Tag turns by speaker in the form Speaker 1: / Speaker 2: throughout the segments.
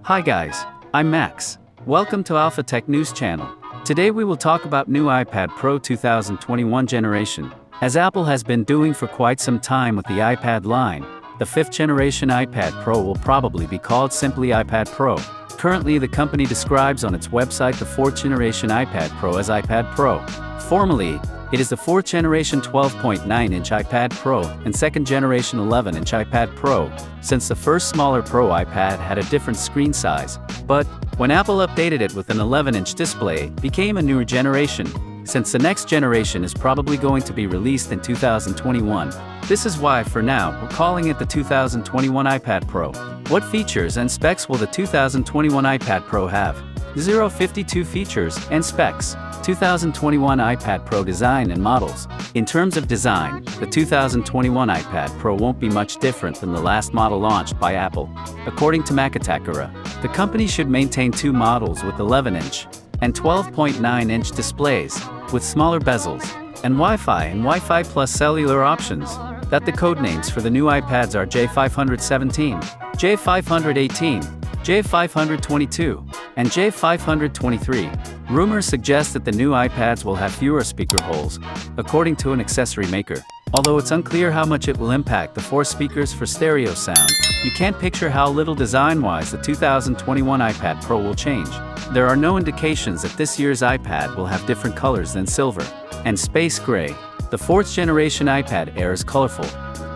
Speaker 1: Hi guys, I'm Max. Welcome to Alfa Tech News Channel. Today we will talk about new iPad Pro 2021 generation. As Apple has been doing for quite some time with the iPad line, the 5th generation iPad Pro will probably be called simply iPad Pro. Currently the company describes on its website the 4th generation iPad Pro as iPad Pro. Formally, it is the 4th generation 12.9-inch iPad Pro and 2nd generation 11-inch iPad Pro, since the first smaller Pro iPad had a different screen size, but when Apple updated it with an 11-inch display, it became a newer generation, since the next generation is probably going to be released in 2021. This is why, for now, we're calling it the 2021 iPad Pro. What features and specs will the 2021 iPad Pro have? 52 features and specs. 2021 iPad Pro design and models. In terms of design, the 2021 iPad Pro won't be much different than the last model launched by Apple. According to Macatakura, the company should maintain two models with 11-inch and 12.9-inch displays, with smaller bezels, and Wi-Fi and Wi-Fi plus cellular options. That the codenames for the new iPads are J517, J518, J522, and J523. Rumors suggest that the new iPads will have fewer speaker holes, according to an accessory maker. Although it's unclear how much it will impact the 4 speakers for stereo sound, you can't picture how little design-wise the 2021 iPad Pro will change. There are no indications that this year's iPad will have different colors than silver and space gray. The 4th generation iPad Air is colorful,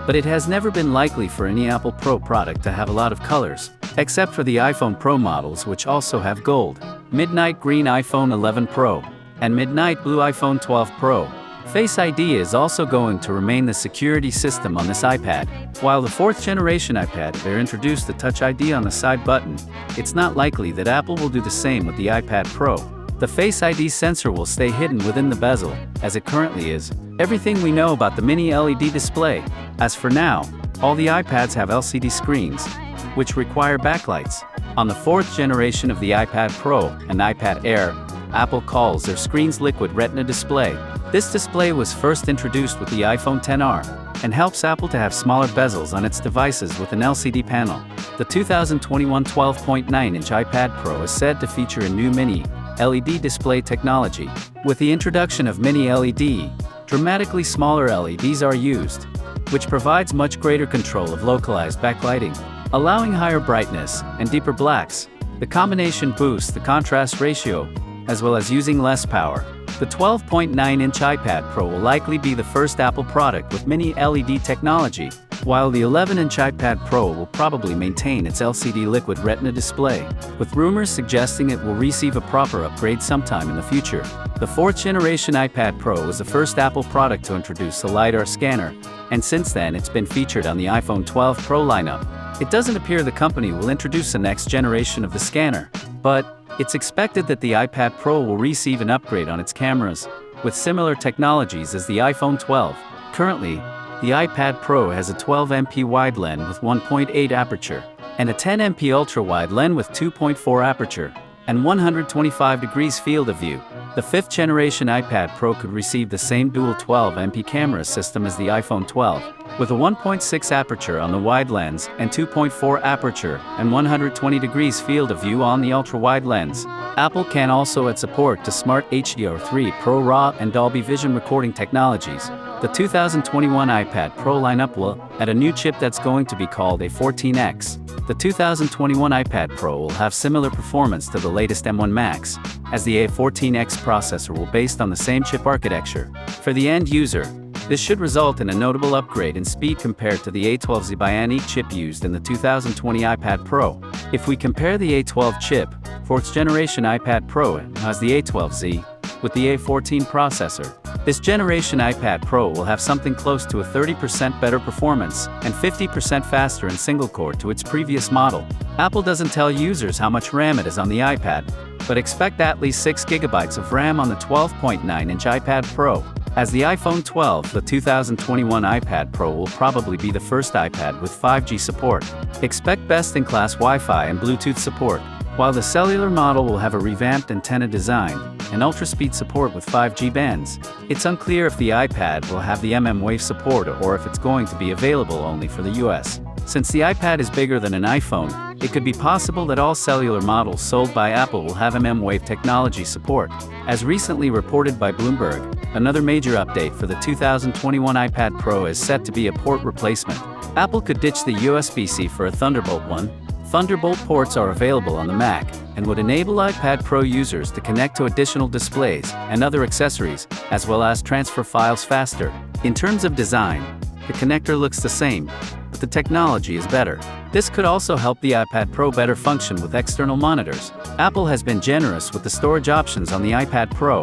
Speaker 1: but it has never been likely for any Apple Pro product to have a lot of colors, except for the iPhone Pro models, which also have gold, midnight green iPhone 11 Pro, and midnight blue iPhone 12 Pro. Face ID is also going to remain the security system on this iPad. While the 4th generation iPad Air introduced the Touch ID on the side button, it's not likely that Apple will do the same with the iPad Pro. The Face ID sensor will stay hidden within the bezel, as it currently is. Everything we know about the mini LED display. As for now, all the iPads have LCD screens, which require backlights. On the 4th generation of the iPad Pro and iPad Air, Apple calls their screens Liquid Retina display. This display was first introduced with the iPhone XR, and helps Apple to have smaller bezels on its devices with an LCD panel. The 2021 12.9-inch iPad Pro is said to feature a new mini LED display technology. With the introduction of mini LED, dramatically smaller LEDs are used, which provides much greater control of localized backlighting, allowing higher brightness and deeper blacks. The combination boosts the contrast ratio, as well as using less power. The 12.9-inch iPad Pro will likely be the first Apple product with mini LED technology, while the 11-inch iPad Pro will probably maintain its LCD Liquid Retina display, with rumors suggesting it will receive a proper upgrade sometime in the future. The 4th generation iPad Pro was the first Apple product to introduce a LiDAR scanner, and since then it's been featured on the iPhone 12 Pro lineup. It doesn't appear the company will introduce the next generation of the scanner, but it's expected that the iPad Pro will receive an upgrade on its cameras, with similar technologies as the iPhone 12. Currently, the iPad Pro has a 12MP wide lens with 1.8 aperture, and a 10MP ultra-wide lens with 2.4 aperture, and 125 degrees field of view. The 5th generation iPad Pro could receive the same dual 12MP camera system as the iPhone 12, with a 1.6 aperture on the wide lens and 2.4 aperture and 120 degrees field of view on the ultra-wide lens. Apple can also add support to Smart HDR3 Pro RAW and Dolby Vision recording technologies. The 2021 iPad Pro lineup will add a new chip that's going to be called A14X. The 2021 iPad Pro will have similar performance to the latest M1 Max, as the A14X processor will be based on the same chip architecture. For the end user, this should result in a notable upgrade in speed compared to the A12Z Bionic chip used in the 2020 iPad Pro. If we compare the A12 chip, 4th generation iPad Pro has the A12Z, with the A14 processor. This generation iPad Pro will have something close to a 30% better performance and 50% faster in single core to its previous model. Apple doesn't tell users how much RAM it is on the iPad, but expect at least 6 GB of RAM on the 12.9-inch iPad Pro. As the iPhone 12, the 2021 iPad Pro will probably be the first iPad with 5G support. Expect best-in-class Wi-Fi and Bluetooth support. While the cellular model will have a revamped antenna design and ultra-speed support with 5G bands, it's unclear if the iPad will have the mmWave support or if it's going to be available only for the US. Since the iPad is bigger than an iPhone, it could be possible that all cellular models sold by Apple will have mmWave technology support. As recently reported by Bloomberg, another major update for the 2021 iPad Pro is set to be a port replacement. Apple could ditch the USB-C for a Thunderbolt one. Thunderbolt ports are available on the Mac, and would enable iPad Pro users to connect to additional displays and other accessories, as well as transfer files faster. In terms of design, the connector looks the same, but the technology is better. This could also help the iPad Pro better function with external monitors. Apple has been generous with the storage options on the iPad Pro,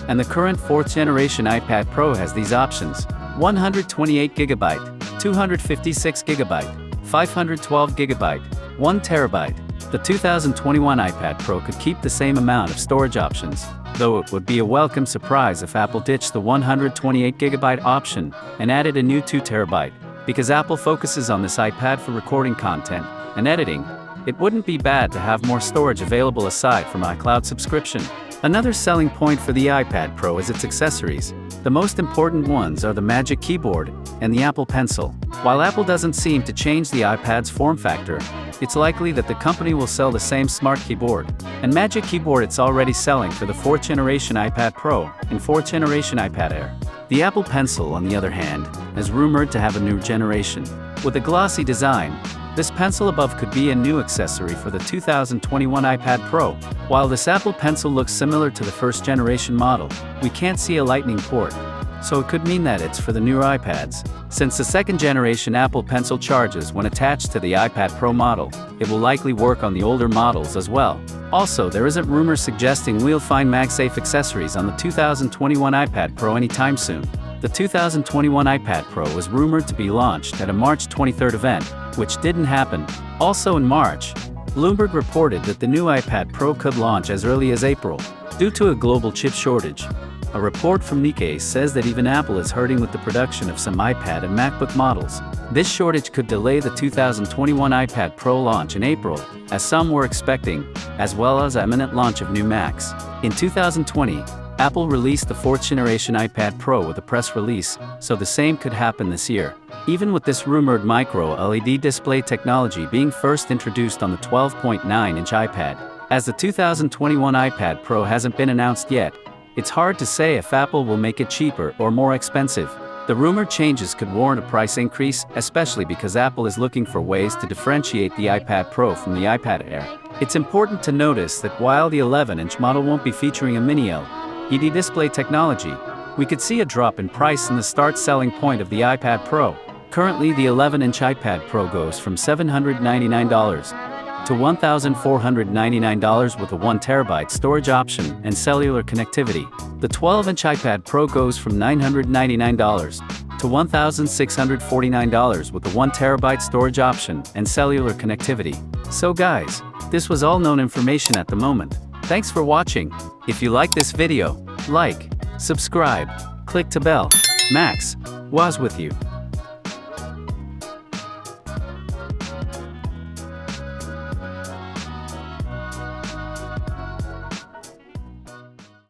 Speaker 1: and the current 4th generation iPad Pro has these options: 128GB, 256GB, 512GB, 1TB. The 2021 iPad Pro could keep the same amount of storage options, though it would be a welcome surprise if Apple ditched the 128GB option and added a new 2TB. Because Apple focuses on this iPad for recording content and editing, it wouldn't be bad to have more storage available aside from iCloud subscription. Another selling point for the iPad Pro is its accessories. The most important ones are the Magic Keyboard and the Apple Pencil. While Apple doesn't seem to change the iPad's form factor, it's likely that the company will sell the same Smart Keyboard and Magic Keyboard it's already selling for the 4th generation iPad Pro and 4th generation iPad Air. The Apple Pencil, on the other hand, is rumored to have a new generation. With a glossy design, this pencil above could be a new accessory for the 2021 iPad Pro. While this Apple Pencil looks similar to the 1st generation model, we can't see a Lightning port, so it could mean that it's for the newer iPads. Since the 2nd generation Apple Pencil charges when attached to the iPad Pro model, it will likely work on the older models as well. Also, there isn't rumors suggesting we'll find MagSafe accessories on the 2021 iPad Pro anytime soon. The 2021 iPad Pro was rumored to be launched at a March 23rd event, which didn't happen. Also in March, Bloomberg reported that the new iPad Pro could launch as early as April, due to a global chip shortage. A report from Nikkei says that even Apple is hurting with the production of some iPad and MacBook models. This shortage could delay the 2021 iPad Pro launch in April, as some were expecting, as well as imminent launch of new Macs. In 2020, Apple released the 4th generation iPad Pro with a press release, so the same could happen this year. Even with this rumored micro-LED display technology being first introduced on the 12.9-inch iPad, as the 2021 iPad Pro hasn't been announced yet, it's hard to say if Apple will make it cheaper or more expensive. The rumored changes could warrant a price increase, especially because Apple is looking for ways to differentiate the iPad Pro from the iPad Air. It's important to notice that while the 11-inch model won't be featuring a mini LED display technology, we could see a drop in price in the start selling point of the iPad Pro. Currently, the 11-inch iPad Pro goes from $799 to $1,499 with a 1TB storage option and cellular connectivity. The 12-inch iPad Pro goes from $999 to $1,649 with a 1TB storage option and cellular connectivity. So guys, this was all known information at the moment. Thanks for watching. If you like this video, like, subscribe, click to bell. Max was with you.